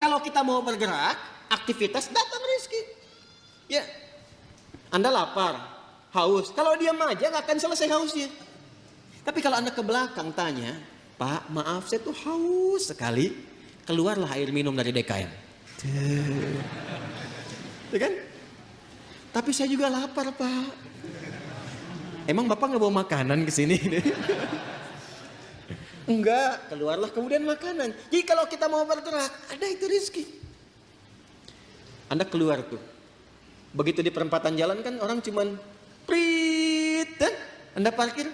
Kalau kita mau bergerak, aktivitas, datang rezeki. Ya, Anda lapar, haus. Kalau diam aja nggak akan selesai hausnya. Tapi kalau Anda ke belakang tanya, Pak, maaf saya tuh haus sekali. Keluarlah air minum dari DKM. Ya kan? Tapi saya juga lapar, Pak. Emang Bapak nggak bawa makanan ke sini? Enggak, keluarlah kemudian makanan. Jadi kalau kita mau bergerak, ada itu rezeki. Anda keluar tuh. Begitu di perempatan jalan kan orang cuman prit, kan? Anda parkir,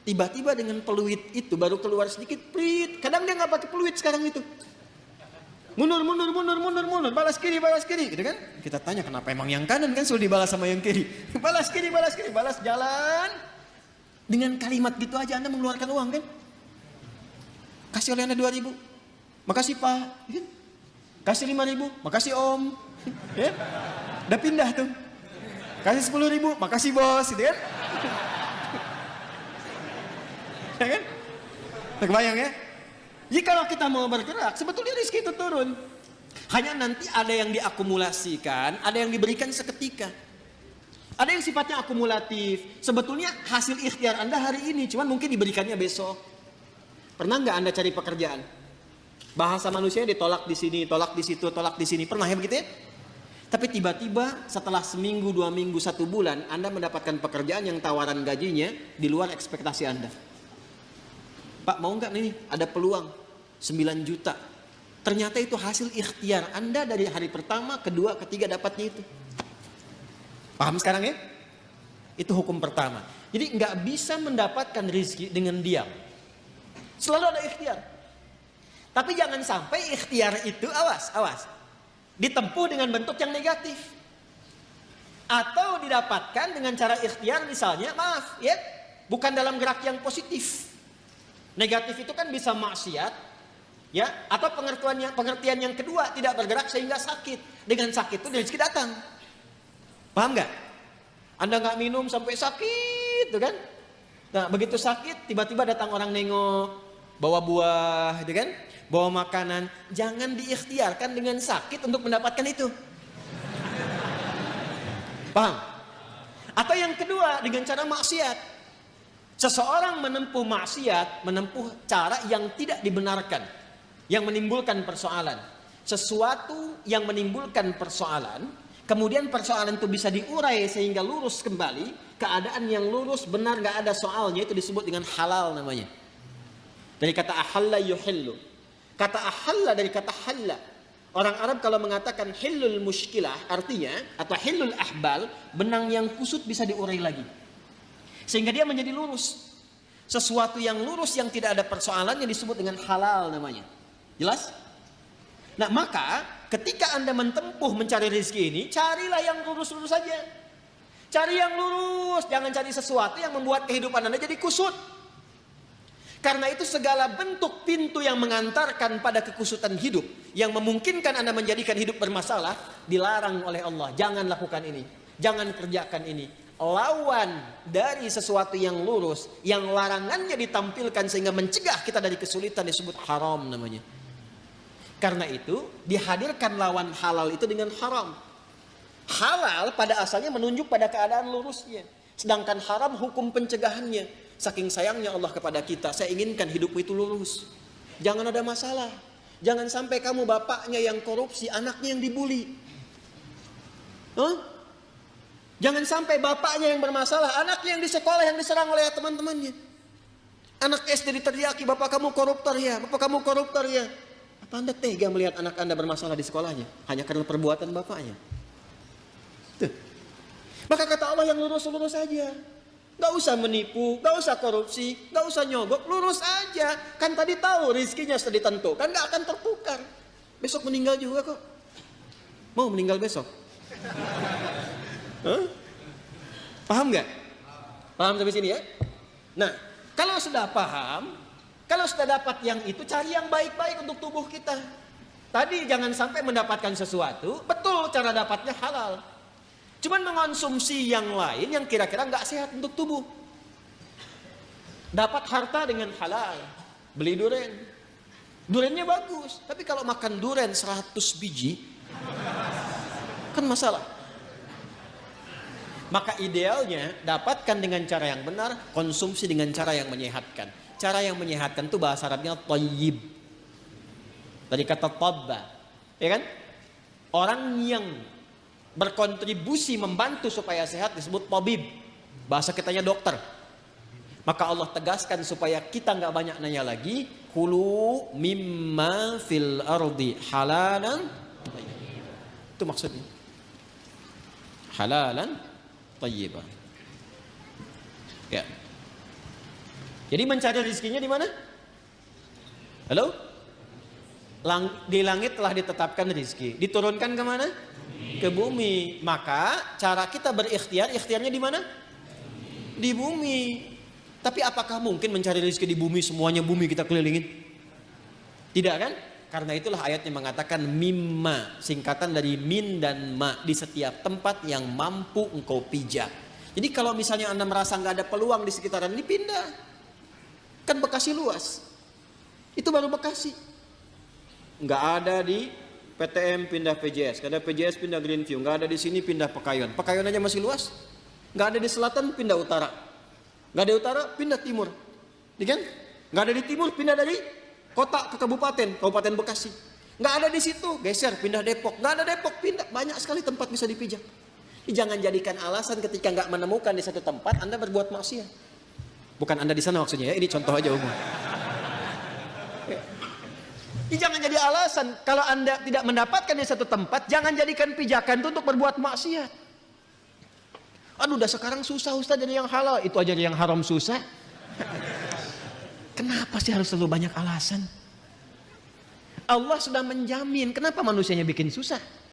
tiba-tiba dengan peluit itu baru keluar sedikit, prit. Kadang dia nggak pakai peluit sekarang itu. Mundur, balas kiri, gitu kan? Kita tanya kenapa emang yang kanan kan sudah dibalas sama yang kiri. Balas kiri, balas jalan. Dengan kalimat gitu aja Anda mengeluarkan uang kan? Kasih oleh Anda 2.000. Makasih Pak. Kasih 5.000. Makasih Om. Ya? Udah pindah tuh. Kasih 10.000. Makasih Bos. Gitu kan? Ya kan? Terbayang ya? Jadi kalau kita mau bergerak, sebetulnya rezeki itu turun. Hanya nanti ada yang diakumulasikan, ada yang diberikan seketika. Ada yang sifatnya akumulatif. Sebetulnya hasil ikhtiar Anda hari ini, cuman mungkin diberikannya besok. Pernah nggak Anda cari pekerjaan? Bahasa manusia ditolak di sini, tolak di situ, tolak di sini. Pernah ya begitu ya? Tapi tiba-tiba setelah seminggu, 2 minggu, 1 bulan, Anda mendapatkan pekerjaan yang tawaran gajinya di luar ekspektasi Anda. Pak, mau nggak nih? Ada peluang 9 juta. Ternyata itu hasil ikhtiar Anda dari hari pertama, kedua, ketiga dapatnya itu. Paham sekarang ya? Itu hukum pertama. Jadi nggak bisa mendapatkan rezeki dengan diam. Selalu ada ikhtiar. Tapi jangan sampai ikhtiar itu, awas, ditempuh dengan bentuk yang negatif. Atau didapatkan dengan cara ikhtiar misalnya, maaf ya, bukan dalam gerak yang positif. Negatif itu kan bisa maksiat, ya, atau pengertian yang kedua, tidak bergerak sehingga sakit. Dengan sakit itu rezeki datang. Paham nggak? Anda nggak minum sampai sakit, tuh kan? Nah, begitu sakit, tiba-tiba datang orang nengok, bawa buah, gitu kan? Bawa makanan. Jangan diikhtiarkan dengan sakit untuk mendapatkan itu. Paham? Atau yang kedua, dengan cara maksiat. Seseorang menempuh maksiat, menempuh cara yang tidak dibenarkan, yang menimbulkan persoalan. Sesuatu yang menimbulkan persoalan, kemudian persoalan itu bisa diurai sehingga lurus kembali. Keadaan yang lurus, benar, gak ada soalnya, itu disebut dengan halal namanya. Dari kata ahalla yuhillu. Kata ahalla dari kata halla. Orang Arab kalau mengatakan hillul mushkilah, artinya, atau hillul ahbal, benang yang kusut bisa diurai lagi. Sehingga dia menjadi lurus. Sesuatu yang lurus yang tidak ada persoalannya disebut dengan halal namanya. Jelas? Nah, maka ketika Anda menempuh mencari rezeki ini, carilah yang lurus-lurus saja. Cari yang lurus, jangan cari sesuatu yang membuat kehidupan Anda jadi kusut. Karena itu segala bentuk pintu yang mengantarkan pada kekusutan hidup, yang memungkinkan Anda menjadikan hidup bermasalah, dilarang oleh Allah. Jangan lakukan ini, jangan kerjakan ini. Lawan dari sesuatu yang lurus, yang larangannya ditampilkan sehingga mencegah kita dari kesulitan, disebut haram namanya. Karena itu dihadirkan lawan halal itu dengan haram. Halal pada asalnya menunjuk pada keadaan lurusnya, sedangkan haram hukum pencegahannya. Saking sayangnya Allah kepada kita, saya inginkan hidupmu itu lurus, jangan ada masalah. Jangan sampai kamu bapaknya yang korupsi, anaknya yang dibully. Jangan sampai bapaknya yang bermasalah, anaknya yang di sekolah yang diserang oleh teman-temannya. Anak SD diteriaki, bapak kamu koruptor ya, bapak kamu koruptor ya. Apa Anda tega melihat anak Anda bermasalah di sekolahnya hanya karena perbuatan bapaknya? Tuh. Maka kata Allah yang lurus-lurus saja. Gak usah menipu, gak usah korupsi, gak usah nyogok, lurus aja. Kan tadi tahu rizkinya sudah ditentukan, gak akan tertukar. Besok meninggal juga kok. Mau meninggal besok? Paham gak? Paham sampai sini ya? Nah, kalau sudah paham, kalau sudah dapat yang itu, cari yang baik-baik untuk tubuh kita. Tadi jangan sampai mendapatkan sesuatu, betul cara dapatnya halal. Cuman mengonsumsi yang lain yang kira-kira nggak sehat untuk tubuh. Dapat harta dengan halal, beli durian. Durennya bagus, tapi kalau makan duren 100 biji, kan masalah. Maka idealnya dapatkan dengan cara yang benar, konsumsi dengan cara yang menyehatkan. Cara yang menyehatkan itu bahasa Arabnya thayyib. Dari kata tabba, ya kan? Orang yang berkontribusi membantu supaya sehat disebut tabib. Bahasa kitanya dokter. Maka Allah tegaskan supaya kita nggak banyak nanya lagi, kulu mimma fil ardi halalan. Itu maksudnya. Halalan thayyibah. Ya. Jadi mencari rezekinya di mana? Halo? Di langit telah ditetapkan rezeki. Diturunkan ke mana? Ke bumi. Maka cara kita berikhtiar, ikhtiarnya di mana? Di bumi. Tapi apakah mungkin mencari rezeki di bumi, semuanya bumi kita kelilingin? Tidak kan? Karena itulah ayatnya mengatakan mimma, singkatan dari min dan ma, di setiap tempat yang mampu engkau pijak. Jadi kalau misalnya Anda merasa nggak ada peluang di sekitaran ini, pindah. Kan Bekasi luas. Itu baru Bekasi. Nggak ada di PTM pindah PJS, nggak ada PJS pindah Greenview, nggak ada di sini pindah Pekayon. Pekayon aja masih luas. Nggak ada di selatan pindah utara. Nggak ada utara, pindah timur. Ya kan? Nggak ada di timur, pindah dari kota ke kabupaten, Kabupaten Bekasi. Nggak ada di situ, geser, pindah Depok. Nggak ada Depok, pindah. Banyak sekali tempat bisa dipijak. Jadi jangan jadikan alasan ketika nggak menemukan di satu tempat, Anda berbuat maksiat. Bukan Anda di sana maksudnya ya, ini contoh aja umum. Jadi jangan jadi alasan, kalau Anda tidak mendapatkan di satu tempat, jangan jadikan pijakan itu untuk berbuat maksiat. Aduh, udah sekarang susah Ustaz jadi yang halal, itu aja yang haram susah. Kenapa sih harus selalu banyak alasan? Allah sudah menjamin, kenapa manusianya bikin susah?